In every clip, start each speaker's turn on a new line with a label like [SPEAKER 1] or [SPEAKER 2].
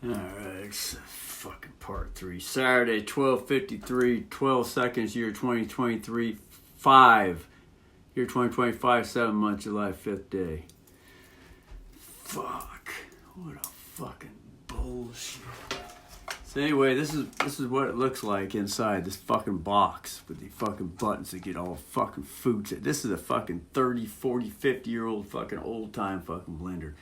[SPEAKER 1] Alright, it's fucking part 3. Saturday, 12:53, 12 seconds, year 2023, 5. Year 2025, 7 months, July 5th day. Fuck. What a fucking bullshit. So anyway, this is what it looks like inside this fucking box with the fucking buttons that get all fucking food. This is a fucking 30, 40, 50-year-old fucking old-time fucking blender.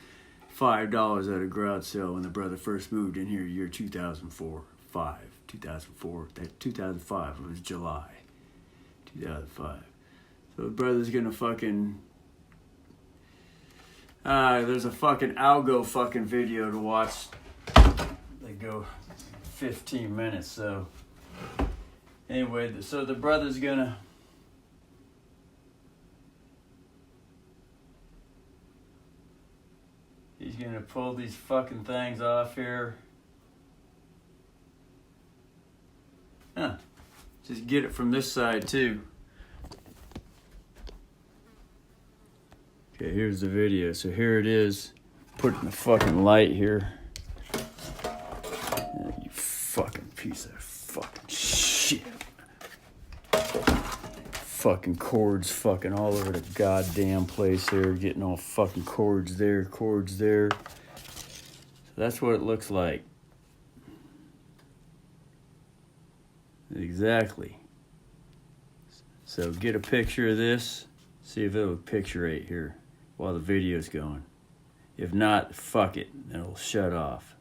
[SPEAKER 1] $5 at a garage sale when the brother first moved in here, year 2004. 2005. It was July 2005. So the brother's gonna fucking... there's a fucking algo fucking video to watch. They go 15 minutes, so... Anyway, so the brother's gonna... He's gonna pull these fucking things off here. Just get it from this side too. Okay, here's the video. So here it is. Putting the fucking light here. You fucking piece of fucking shit. Fucking cords fucking all over the goddamn place here. Getting all fucking cords there, cords there. So that's what it looks like. Exactly. So get a picture of this. See if it'll picturate here while the video's going. If not, fuck it. It'll shut off.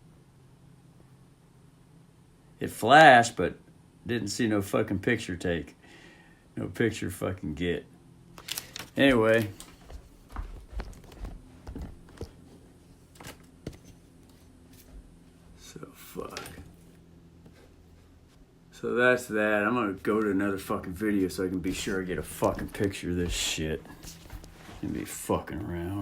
[SPEAKER 1] It flashed, but didn't see no fucking picture take. No picture fucking get. Anyway. So fuck. So that's that. I'm gonna go to another fucking video so I can be sure I get a fucking picture of this shit. And be fucking around.